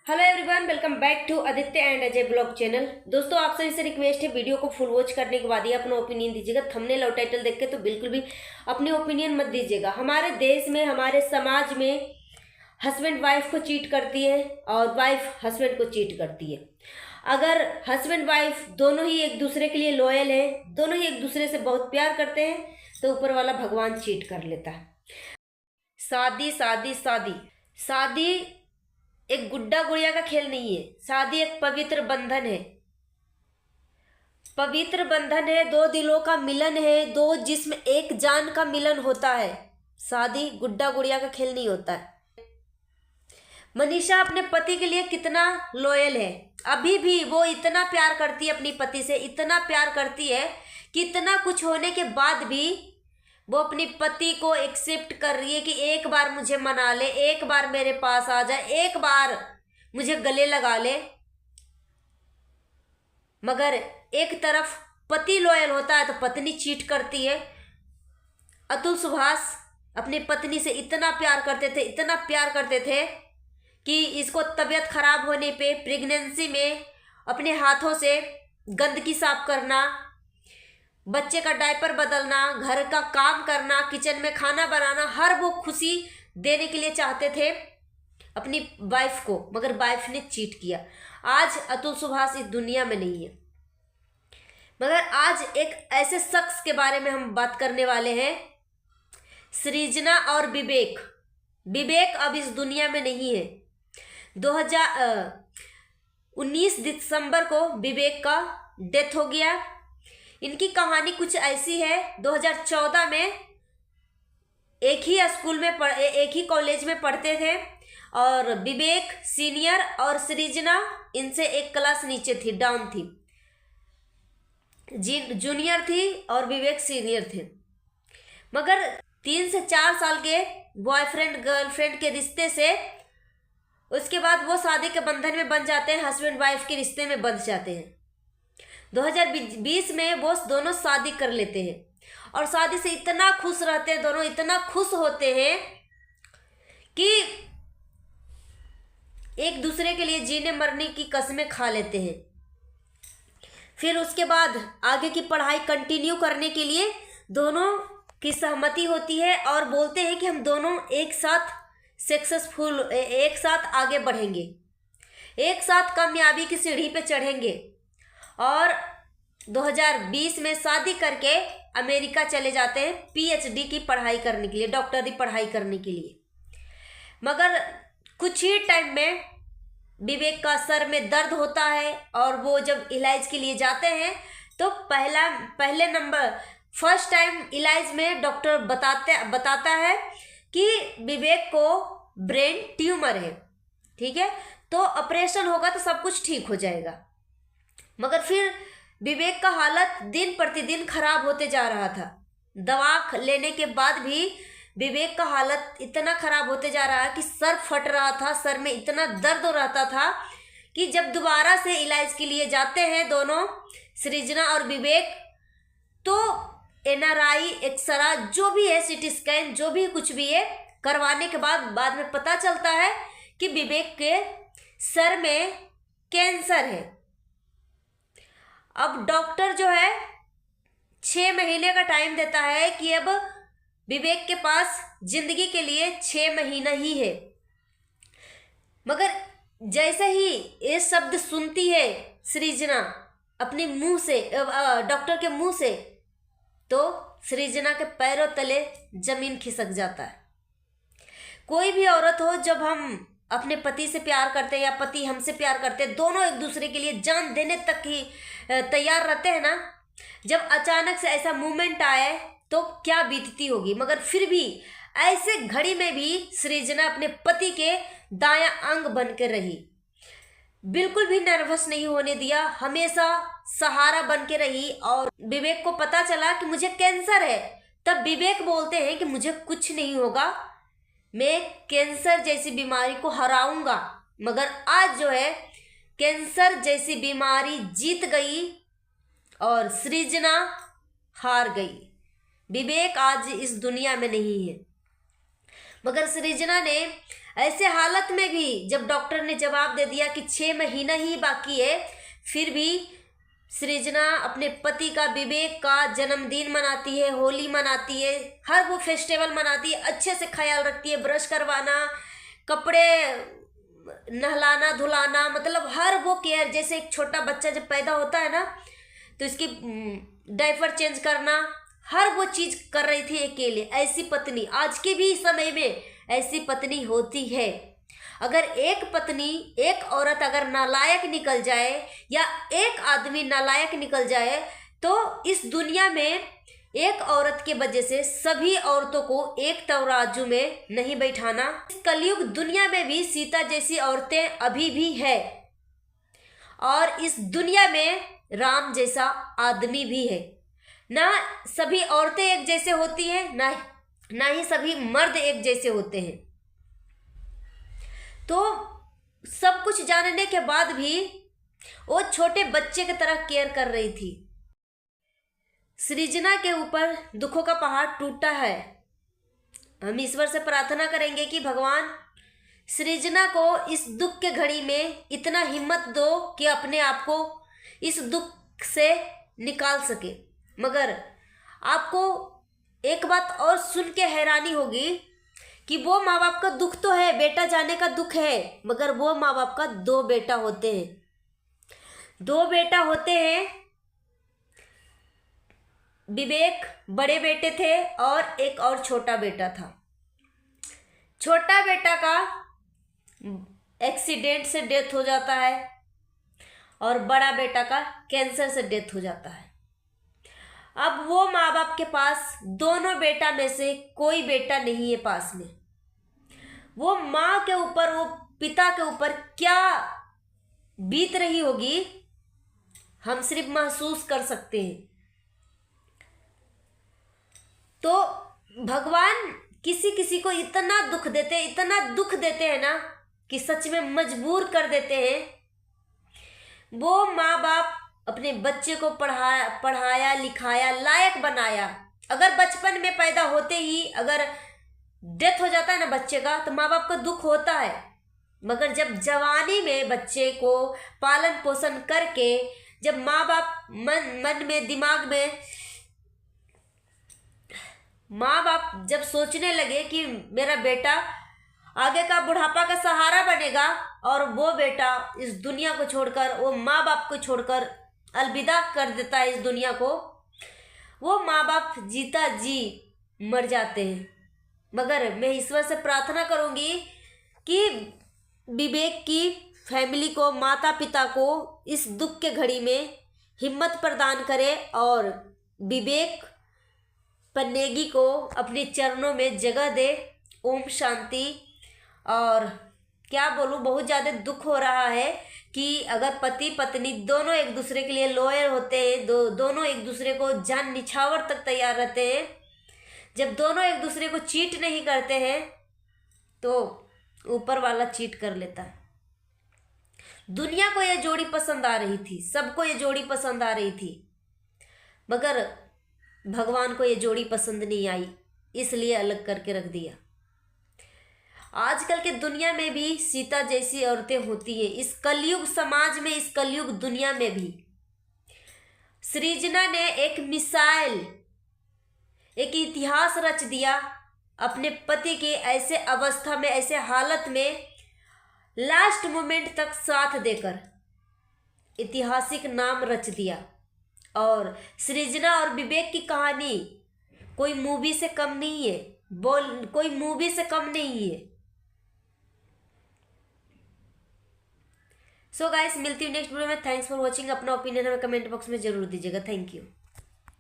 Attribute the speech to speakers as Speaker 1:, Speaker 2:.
Speaker 1: Hello everyone, welcome back to Aditya and Ajay blog channel. दोस्तों, आप सभी से रिक्वेस्ट है वीडियो को फुल वॉच करने के बाद ही अपना ओपिनियन दीजिएगा। थंबनेल और टाइटल देख के तो बिल्कुल भी अपनी ओपिनियन मत दीजिएगा। हमारे देश में, हमारे समाज में हस्बैंड वाइफ को चीट करती है और वाइफ हस्बैंड को चीट करती है। अगर हस्बैंड वाइफ दोनों ही एक दूसरे के लिए लॉयल है, दोनों ही एक दूसरे से बहुत प्यार करते हैं, तो ऊपर वाला भगवान चीट कर लेता है। शादी शादी शादी शादी एक गुड्डा गुड़िया का खेल नहीं है। शादी एक पवित्र बंधन है। पवित्र बंधन है, दो दिलों का मिलन है, दो जिस्म एक जान का मिलन होता है। शादी गुड्डा गुड़िया का खेल नहीं होता है। मनीषा अपने पति के लिए कितना लॉयल है। अभी भी वो इतना प्यार करती है अपनी पति से, इतना प्यार करती है कि इतना कुछ होने के बाद भी वो अपनी पति को एक्सेप्ट कर रही है कि एक बार मुझे मना ले, एक बार मेरे पास आ जाए, एक बार मुझे गले लगा ले। मगर एक तरफ पति लॉयल होता है तो पत्नी चीट करती है। अतुल सुभाष अपनी पत्नी से इतना प्यार करते थे, इतना प्यार करते थे कि इसको तबीयत खराब होने पे, प्रेगनेंसी में अपने हाथों से गंदगी साफ करना, बच्चे का डायपर बदलना, घर का काम करना, किचन में खाना बनाना, हर वो खुशी देने के लिए चाहते थे अपनी वाइफ को, मगर वाइफ ने चीट किया। आज अतुल सुभाष इस दुनिया में नहीं है। मगर आज एक ऐसे शख्स के बारे में हम बात करने वाले हैं, सृजना और विवेक। विवेक अब इस दुनिया में नहीं है। 2019 दिसंबर को विवेक का डेथ हो गया। इनकी कहानी कुछ ऐसी है। 2014 में एक ही स्कूल में एक ही कॉलेज में पढ़ते थे और विवेक सीनियर और सृजना इनसे एक क्लास नीचे थी, डाउन थी, जूनियर थी और विवेक सीनियर थे। मगर 3 से 4 साल के बॉयफ्रेंड गर्लफ्रेंड के रिश्ते से उसके बाद वो शादी के बंधन में बंध जाते हैं, हस्बैंड वाइफ के रिश्ते में बंध जाते हैं। 2020 में वो दोनों शादी कर लेते हैं और शादी से इतना खुश रहते हैं, दोनों इतना खुश होते हैं कि एक दूसरे के लिए जीने मरने की कस्में खा लेते हैं। फिर उसके बाद आगे की पढ़ाई कंटिन्यू करने के लिए दोनों की सहमति होती है और बोलते हैं कि हम दोनों एक साथ सक्सेसफुल, एक साथ आगे बढ़ेंगे, एक साथ कामयाबी की सीढ़ी पे चढ़ेंगे। और 2020 में शादी करके अमेरिका चले जाते हैं पीएचडी की पढ़ाई करने के लिए, डॉक्टरी पढ़ाई करने के लिए। मगर कुछ ही टाइम में विवेक का सर में दर्द होता है और वो जब इलाज के लिए जाते हैं तो फर्स्ट टाइम इलाज में डॉक्टर बताता है कि विवेक को ब्रेन ट्यूमर है, ठीक है, तो ऑपरेशन होगा तो सब कुछ ठीक हो जाएगा। मगर फिर विवेक का हालत दिन प्रतिदिन खराब होते जा रहा था। दवा लेने के बाद भी विवेक का हालत इतना खराब होते जा रहा है कि सर फट रहा था, सर में इतना दर्द हो रहता था कि जब दोबारा से इलाज के लिए जाते हैं दोनों, सृजना और विवेक, तो एमआरआई, एक्सरा जो भी है, सीटी स्कैन जो भी कुछ भी है, करवाने के बाद में पता चलता है कि विवेक के सर में कैंसर है। अब डॉक्टर जो है 6 महीने का टाइम देता है कि अब विवेक के पास जिंदगी के लिए 6 महीना ही है। मगर जैसे ही ये शब्द सुनती है सृजना अपने मुंह से, डॉक्टर के मुंह से, तो सृजना के पैरों तले जमीन खिसक जाता है। कोई भी औरत हो, जब हम अपने पति से प्यार करते हैं या पति हमसे प्यार करते हैं, दोनों एक दूसरे के लिए जान देने तक ही तैयार रहते हैं ना, जब अचानक से ऐसा मूवमेंट आए तो क्या बीतती होगी। मगर फिर भी ऐसे घड़ी में भी सृजना अपने पति के दायां अंग बनकर रही, बिल्कुल भी नर्वस नहीं होने दिया, हमेशा सहारा बन के रही। और विवेक को पता चला कि मुझे कैंसर है, तब विवेक बोलते हैं कि मुझे कुछ नहीं होगा, मैं कैंसर जैसी बीमारी को हराऊंगा। मगर आज जो है कैंसर जैसी बीमारी जीत गई और सृजना हार गई। विवेक आज इस दुनिया में नहीं है। मगर सृजना ने ऐसे हालत में भी जब डॉक्टर ने जवाब दे दिया कि 6 महीना ही बाकी है, फिर भी सृजना अपने पति का, विवेक का जन्मदिन मनाती है, होली मनाती है, हर वो फेस्टिवल मनाती है, अच्छे से ख्याल रखती है, ब्रश करवाना, कपड़े नहलाना धुलाना, मतलब हर वो केयर। जैसे एक छोटा बच्चा जब पैदा होता है ना, तो इसकी डायपर चेंज करना, हर वो चीज कर रही थी अकेले। ऐसी पत्नी आज के भी समय में ऐसी पत्नी होती है। अगर एक पत्नी, एक औरत अगर नालायक निकल जाए या एक आदमी नालायक निकल जाए, तो इस दुनिया में एक औरत के वजह से सभी औरतों को एक तराजू में नहीं बैठाना। इस कलयुग दुनिया में भी सीता जैसी औरतें अभी भी है, और इस दुनिया में राम जैसा आदमी भी है। ना सभी औरतें एक जैसे होती हैं, ना ही सभी मर्द एक जैसे होते हैं। तो सब कुछ जानने के बाद भी वो छोटे बच्चे की तरह केयर कर रही थी। सृजना के ऊपर दुखों का पहाड़ टूटा है। हम ईश्वर से प्रार्थना करेंगे कि भगवान सृजना को इस दुख के घड़ी में इतना हिम्मत दो कि अपने आप को इस दुख से निकाल सके। मगर आपको एक बात और सुन के हैरानी होगी कि वो माँ बाप का दुख तो है, बेटा जाने का दुख है, मगर वो माँ बाप का 2 बेटा होते हैं। 2 बेटा होते हैं। विवेक बड़े बेटे थे और एक और छोटा बेटा था। छोटा बेटा का एक्सीडेंट से डेथ हो जाता है और बड़ा बेटा का कैंसर से डेथ हो जाता है। अब वो माँ बाप के पास दोनों बेटा में से कोई बेटा नहीं है पास में। वो माँ के ऊपर, वो पिता के ऊपर क्या बीत रही होगी, हम सिर्फ महसूस कर सकते हैं। तो भगवान किसी किसी को इतना दुख देते हैं ना कि सच में मजबूर कर देते हैं। वो माँ बाप अपने बच्चे को पढ़ाया लिखाया, लायक बनाया। अगर बचपन में पैदा होते ही अगर डेथ हो जाता है ना बच्चे का, तो माँ बाप को दुख होता है। मगर जब जवानी में बच्चे को पालन पोषण करके, जब माँ बाप मन में, दिमाग में, माँ बाप जब सोचने लगे कि मेरा बेटा आगे का बुढ़ापा का सहारा बनेगा, और वो बेटा इस दुनिया को छोड़कर, वो माँ बाप को छोड़कर अलविदा कर देता है इस दुनिया को, वो माँ बाप जीता जी मर जाते हैं। मगर मैं ईश्वर से प्रार्थना करूंगी कि विवेक की फैमिली को, माता पिता को इस दुख के घड़ी में हिम्मत प्रदान करे और विवेक पन्नेगी को अपने चरणों में जगह दे। ओम शांति। और क्या बोलूँ, बहुत ज़्यादा दुख हो रहा है कि अगर पति पत्नी दोनों एक दूसरे के लिए लॉयल होते हैं, दोनों एक दूसरे को जान निछावर तक तैयार रहते हैं, जब दोनों एक दूसरे को चीट नहीं करते हैं, तो ऊपर वाला चीट कर लेता है। दुनिया को ये जोड़ी पसंद आ रही थी, सबको ये जोड़ी पसंद आ रही थी, मगर भगवान को ये जोड़ी पसंद नहीं आई, इसलिए अलग करके रख दिया। आजकल के दुनिया में भी सीता जैसी औरतें होती है। इस कलयुग समाज में, इस कलयुग दुनिया में भी सृजना ने एक मिसाइल, एक इतिहास रच दिया अपने पति के ऐसे अवस्था में, ऐसे हालत में लास्ट मोमेंट तक साथ देकर ऐतिहासिक नाम रच दिया। और सृजना और विवेक की कहानी कोई मूवी से कम नहीं है, कोई मूवी से कम नहीं है। सो गाइस, मिलती हूँ नेक्स्ट वीडियो में। Thanks for watching. अपना ओपिनियन हमें कमेंट बॉक्स में जरूर दीजिएगा। Thank you.